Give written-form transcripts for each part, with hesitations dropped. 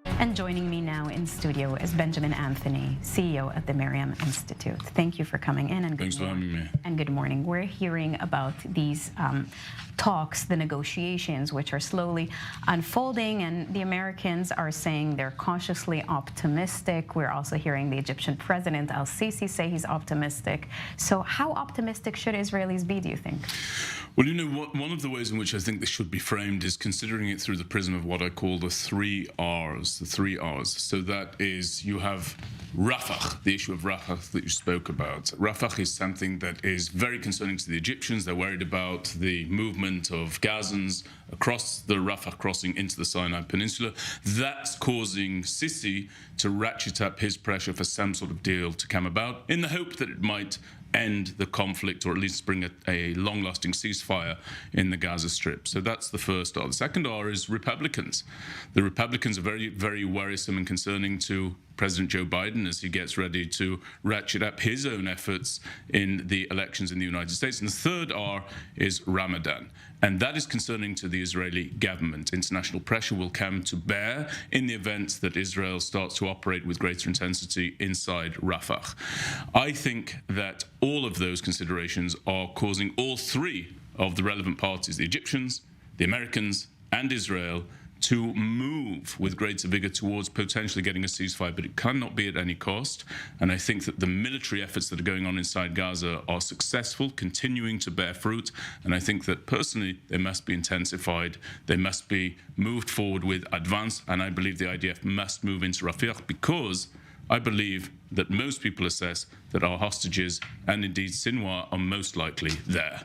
And joining me now in studio is Benjamin Anthony, CEO at the Miriam Institute. Thank you for coming in, and thanks for having me. And good morning. We're hearing about these talks, the negotiations, which are slowly unfolding, and the Americans are saying they're cautiously optimistic. We're also hearing the Egyptian president, al-Sisi, say he's optimistic. So how optimistic should Israelis be, do you think? Well, you know, one of the ways in which I think this should be framed is considering it through the prism of what I call the three R's, the three R's. So that is, you have Rafah, the issue of Rafah that you spoke about. Rafah is something that is very concerning to the Egyptians. They're worried about the movement of Gazans across the Rafah crossing into the Sinai Peninsula. That's causing Sisi to ratchet up his pressure for some sort of deal to come about, in the hope that it might end the conflict, or at least bring a long-lasting ceasefire in the Gaza Strip. So that's the first R. The second R is Republicans. The Republicans are very, very worrisome and concerning to President Joe Biden as he gets ready to ratchet up his own efforts in the elections in the United States. And the third R is Ramadan. And that is concerning to the Israeli government. International pressure will come to bear in the event that Israel starts to operate with greater intensity inside Rafah. I think that all of those considerations are causing all three of the relevant parties, the Egyptians, the Americans, and Israel, to move with greater vigor towards potentially getting a ceasefire, but it cannot be at any cost. And I think that the military efforts that are going on inside Gaza are successful, continuing to bear fruit. And I think that personally, they must be intensified. They must be moved forward with advance. And I believe the IDF must move into Rafah, because I believe that most people assess that our hostages and indeed Sinwar are most likely there.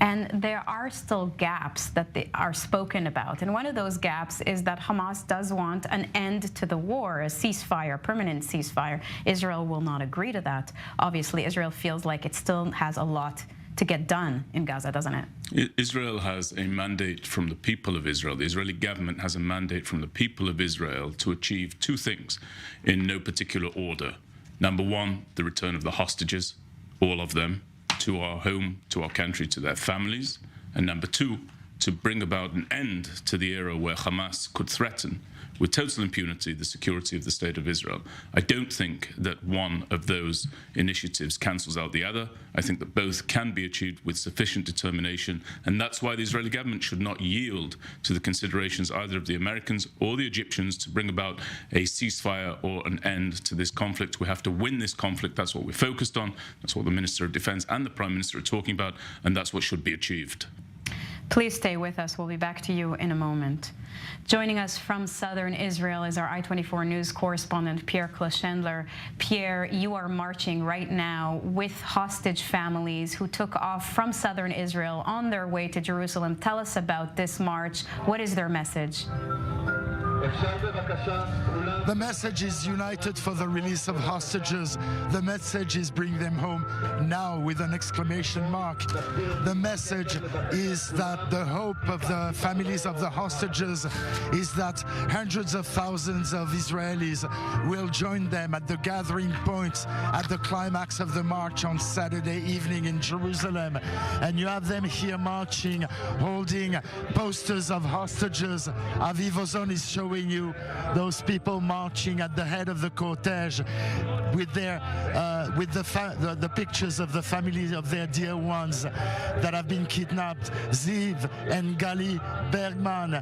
And there are still gaps that they are spoken about. And one of those gaps is that Hamas does want an end to the war, a ceasefire, permanent ceasefire. Israel will not agree to that. Obviously, Israel feels like it still has a lot to get done in Gaza, doesn't it? Israel has a mandate from the people of Israel. The Israeli government has a mandate from the people of Israel to achieve two things in no particular order. Number one, the return of the hostages, all of them, to our home, to our country, to their families. And number two, to bring about an end to the era where Hamas could threaten with total impunity the security of the state of Israel. I don't think that one of those initiatives cancels out the other. I think that both can be achieved with sufficient determination, and that's why the Israeli government should not yield to the considerations either of the Americans or the Egyptians to bring about a ceasefire or an end to this conflict. We have to win this conflict. That's what we're focused on. That's what the Minister of Defense and the Prime Minister are talking about, and that's what should be achieved. Please stay with us. We'll be back to you in a moment. Joining us from southern Israel is our I-24 News correspondent, Pierre Kloshendler. Pierre, you are marching right now with hostage families who took off from southern Israel on their way to Jerusalem. Tell us about this march. What is their message? The message is united for the release of hostages. The message is bring them home now with an exclamation mark. The message is that the hope of the families of the hostages is that hundreds of thousands of Israelis will join them at the gathering point at the climax of the march on Saturday evening in Jerusalem. And you have them here marching, holding posters of hostages. Aviv Ozon is showing you those people marching at the head of the cortege with their the pictures of the families of their dear ones that have been kidnapped. Ziv and Gali Bergman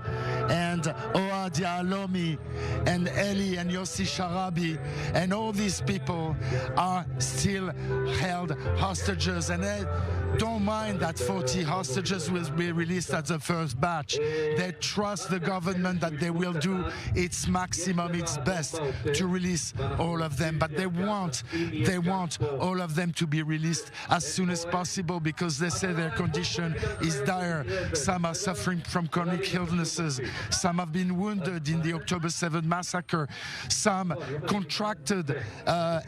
and Ohad Yahalomi and Eli and Yossi Sharabi, and all these people are still held hostages, and they don't mind that 40 hostages will be released at the first batch. They trust the government that they will do its maximum, its best to release all of them, but they want all of them to be released as soon as possible, because they say their condition is dire. Some are suffering from chronic illnesses, some have been wounded in the October 7 massacre, some contracted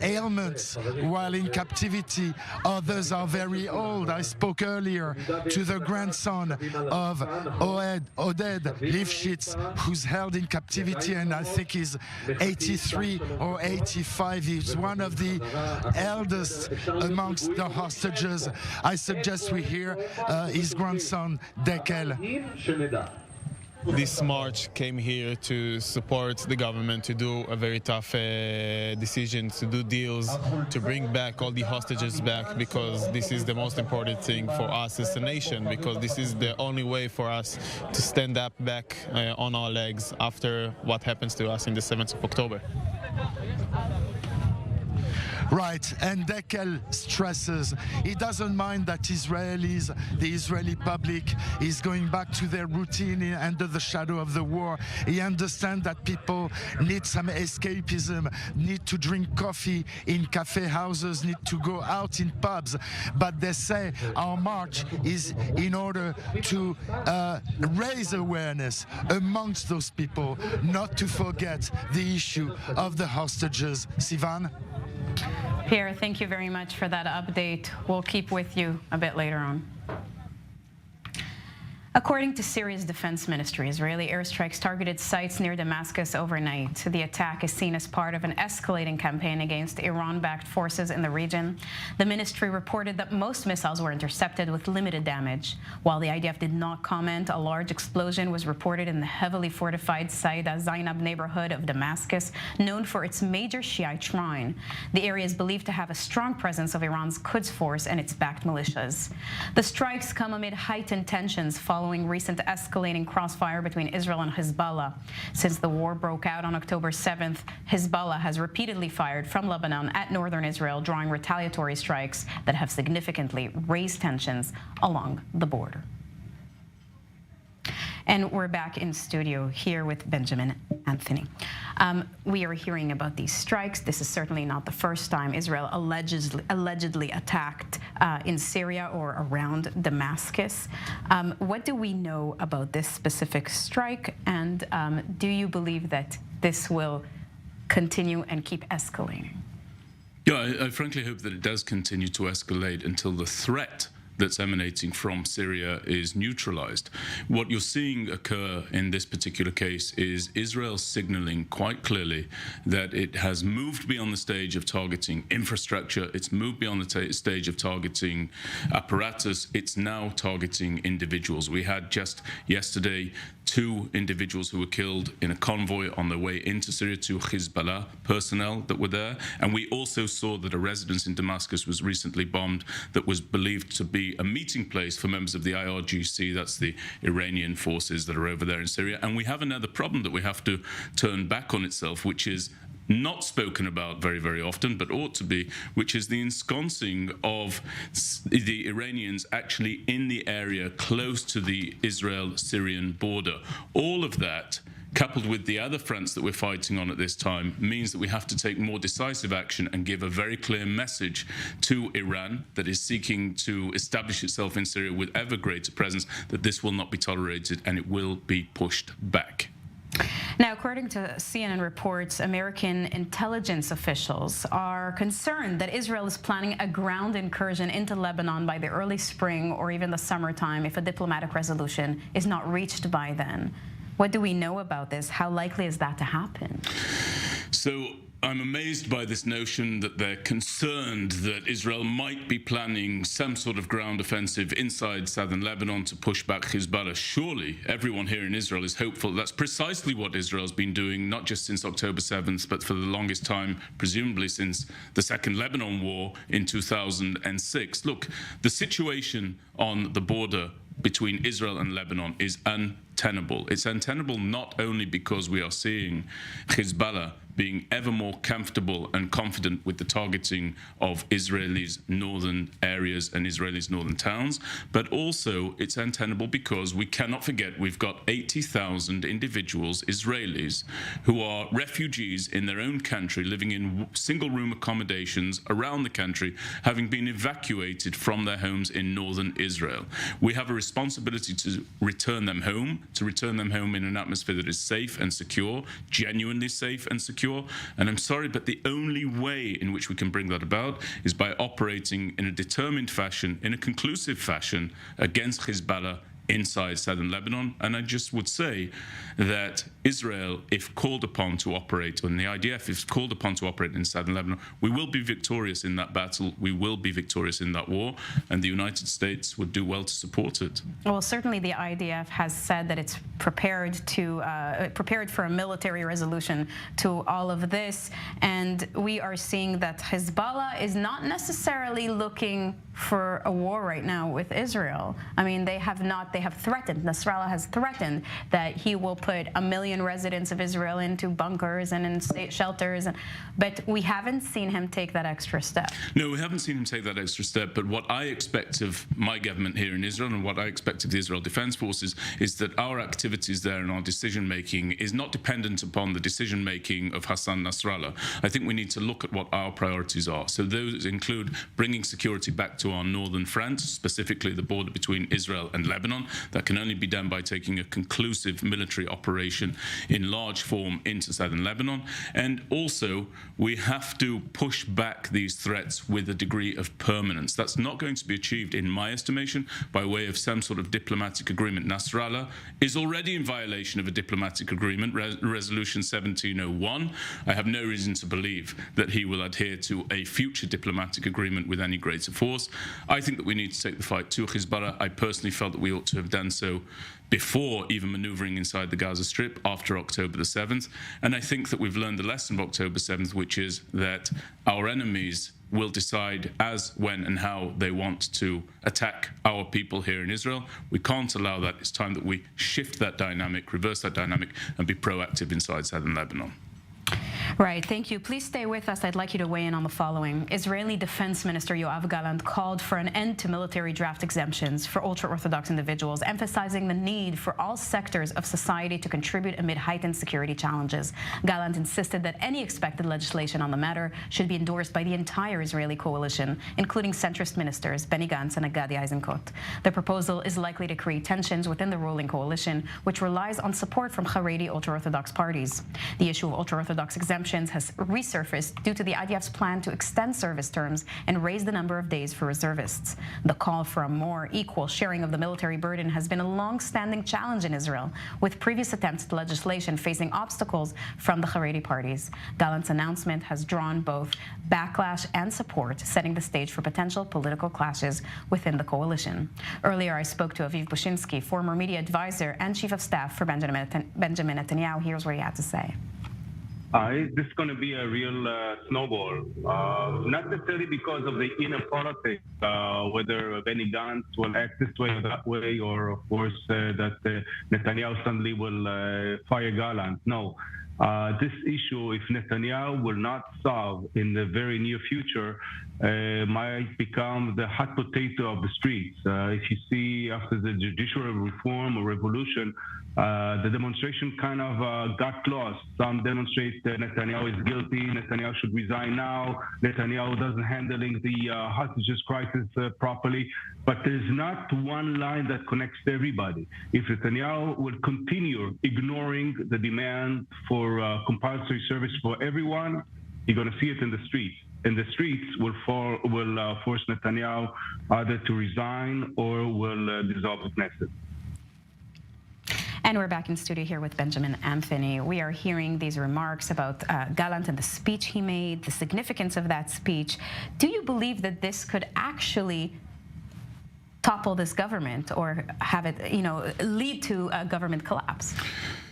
ailments while in captivity, others are very old. I spoke earlier to the grandson of Oded Lifshitz, who's held in captivity, and I think he's 83 or 85. He's one of the eldest amongst the hostages. I suggest we hear his grandson, Dekel. This march came here to support the government to do a very tough decision, to do deals, to bring back all the hostages back, because this is the most important thing for us as a nation, because this is the only way for us to stand up back on our legs after what happens to us in the 7th of October. Right, and Dekel stresses he doesn't mind that Israelis, the Israeli public, is going back to their routine under the shadow of the war. He understands that people need some escapism, need to drink coffee in cafe houses, need to go out in pubs. But they say our march is in order to raise awareness amongst those people, not to forget the issue of the hostages. Sivan? Pierre, thank you very much for that update. We'll keep with you a bit later on. According to Syria's defense ministry, Israeli airstrikes targeted sites near Damascus overnight. The attack is seen as part of an escalating campaign against Iran-backed forces in the region. The ministry reported that most missiles were intercepted with limited damage. While the IDF did not comment, a large explosion was reported in the heavily fortified Saida Zainab neighborhood of Damascus, known for its major Shiite shrine. The area is believed to have a strong presence of Iran's Quds Force and its backed militias. The strikes come amid heightened tensions following recent escalating crossfire between Israel and Hezbollah. Since the war broke out on October 7th, Hezbollah has repeatedly fired from Lebanon at northern Israel, drawing retaliatory strikes that have significantly raised tensions along the border. And we're back in studio here with Benjamin Anthony. We are hearing about these strikes. This is certainly not the first time Israel allegedly attacked in Syria or around Damascus. What do we know about this specific strike? And do you believe that this will continue and keep escalating? Yeah, I frankly hope that it does continue to escalate until the threat that's emanating from Syria is neutralized. What you're seeing occur in this particular case is Israel signaling quite clearly that it has moved beyond the stage of targeting infrastructure, it's moved beyond the stage of targeting apparatus, it's now targeting individuals. We had just yesterday 2 individuals who were killed in a convoy on their way into Syria, 2 Hezbollah personnel that were there. And we also saw that a residence in Damascus was recently bombed that was believed to be a meeting place for members of the IRGC, that's the Iranian forces that are over there in Syria. And we have another problem that we have to turn back on itself, which is not spoken about very, very often, but ought to be, which is the ensconcing of the Iranians actually in the area close to the Israel-Syrian border. All of that, coupled with the other fronts that we're fighting on at this time, means that we have to take more decisive action and give a very clear message to Iran that is seeking to establish itself in Syria with ever greater presence, that this will not be tolerated and it will be pushed back. Now, according to CNN reports, American intelligence officials are concerned that Israel is planning a ground incursion into Lebanon by the early spring or even the summertime if a diplomatic resolution is not reached by then. What do we know about this? How likely is that to happen? So I'm amazed by this notion that they're concerned that Israel might be planning some sort of ground offensive inside southern Lebanon to push back Hezbollah. Surely everyone here in Israel is hopeful that's precisely what Israel's been doing, not just since October 7th, but for the longest time, presumably since the Second Lebanon War in 2006. Look, the situation on the border between Israel and Lebanon is untenable. It's untenable not only because we are seeing Hezbollah being ever more comfortable and confident with the targeting of Israelis' northern areas and Israelis' northern towns, but also it's untenable because we cannot forget we've got 80,000 individuals, Israelis, who are refugees in their own country, living in single-room accommodations around the country, having been evacuated from their homes in northern Israel. We have a responsibility to return them home in an atmosphere that is safe and secure, genuinely safe and secure. And I'm sorry, but the only way in which we can bring that about is by operating in a determined fashion, in a conclusive fashion, against Hezbollah inside southern Lebanon. And I just would say that Israel, if called upon to operate, and the IDF is called upon to operate in southern Lebanon, we will be victorious in that battle. We will be victorious in that war, and the United States would do well to support it. Well, certainly the IDF has said that it's prepared for a military resolution to all of this, and we are seeing that Hezbollah is not necessarily looking for a war right now with Israel. I mean, they have threatened, Nasrallah has threatened that he will put 1 million residents of Israel into bunkers and in state shelters, but we haven't seen him take that extra step. No, we haven't seen him take that extra step, but what I expect of my government here in Israel and what I expect of the Israel Defense Forces is that our activities there and our decision-making is not dependent upon the decision-making of Hassan Nasrallah. I think we need to look at what our priorities are. So those include bringing security back to our northern front, specifically the border between Israel and Lebanon. That can only be done by taking a conclusive military operation in large form into southern Lebanon. And also, we have to push back these threats with a degree of permanence. That's not going to be achieved, in my estimation, by way of some sort of diplomatic agreement. Nasrallah is already in violation of a diplomatic agreement, Resolution 1701. I have no reason to believe that he will adhere to a future diplomatic agreement with any greater force. I think that we need to take the fight to Hezbollah. I personally felt that we ought to have done so before even maneuvering inside the Gaza Strip after October the 7th. And I think that we've learned the lesson of October 7th, which is that our enemies will decide as, when, and how they want to attack our people here in Israel. We can't allow that. It's time that we shift that dynamic, reverse that dynamic, and be proactive inside southern Lebanon. Right, thank you. Please stay with us. I'd like you to weigh in on the following. Israeli Defense Minister Yoav Gallant called for an end to military draft exemptions for ultra-Orthodox individuals, emphasizing the need for all sectors of society to contribute amid heightened security challenges. Gallant insisted that any expected legislation on the matter should be endorsed by the entire Israeli coalition, including centrist ministers Benny Gantz and Gadi Eisenkot. The proposal is likely to create tensions within the ruling coalition, which relies on support from Haredi ultra-Orthodox parties. The issue of ultra-Orthodox exemptions has resurfaced due to the IDF's plan to extend service terms and raise the number of days for reservists. The call for a more equal sharing of the military burden has been a long-standing challenge in Israel, with previous attempts at legislation facing obstacles from the Haredi parties. Gallant's announcement has drawn both backlash and support, setting the stage for potential political clashes within the coalition. Earlier, I spoke to Aviv Bushinsky, former media advisor and chief of staff for Benjamin Netanyahu. Here's what he had to say. This is going to be a real snowball, not necessarily because of the inner politics, whether Benny Gantz will act this way or that way, or of course that Netanyahu suddenly will fire Gallant. No. This issue, if Netanyahu will not solve in the very near future, might become the hot potato of the streets. If you see after the judicial reform or revolution, the demonstration kind of got lost. Some demonstrate that Netanyahu is guilty, Netanyahu should resign now, Netanyahu doesn't handling the hostages crisis properly. But there's not one line that connects everybody. If Netanyahu will continue ignoring the demand for compulsory service for everyone, you're going to see it in the streets. And the streets will force Netanyahu either to resign or will dissolve the Knesset. And we're back in studio here with Benjamin Anthony. We are hearing these remarks about Gallant and the speech he made, the significance of that speech. Do you believe that this could actually topple this government or have it, lead to a government collapse?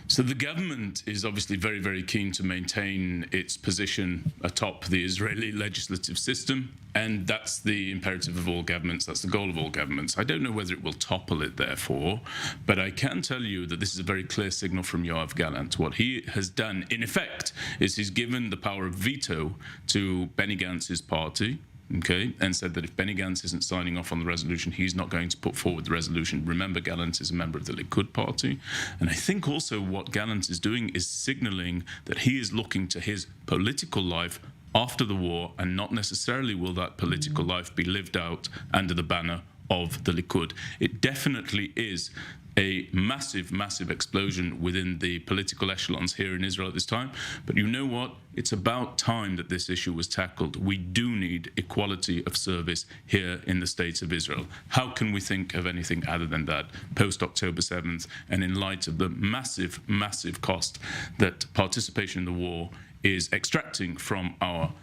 So the government is obviously very, very keen to maintain its position atop the Israeli legislative system, and that's the imperative of all governments. That's the goal of all governments. I don't know whether it will topple it, therefore, but I can tell you that this is a very clear signal from Yoav Gallant. What he has done, in effect, is he's given the power of veto to Benny Gantz's party, okay, and said that if Benny Gantz isn't signing off on the resolution, he's not going to put forward the resolution. Remember, Gallant is a member of the Likud party. And I think also what Gallant is doing is signaling that he is looking to his political life after the war, and not necessarily will that political life be lived out under the banner of the Likud. It definitely is a massive, massive explosion within the political echelons here in Israel at this time. But you know what? It's about time that this issue was tackled. We do need equality of service here in the States of Israel. How can we think of anything other than that post-October 7th, and in light of the massive, massive cost that participation in the war is extracting from our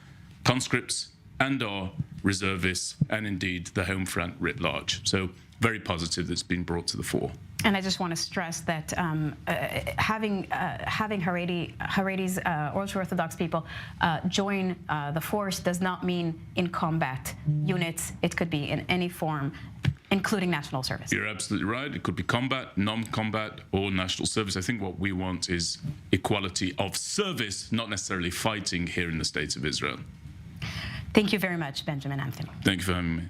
conscripts and our reservists, and indeed the home front writ large. So very positive that's been brought to the fore. And I just want to stress that having Haredi's ultra-Orthodox people join the force does not mean in combat units. It could be in any form, including national service. You're absolutely right. It could be combat, non-combat, or national service. I think what we want is equality of service, not necessarily fighting here in the States of Israel. Thank you very much, Benjamin Anthony. Thank you for having me.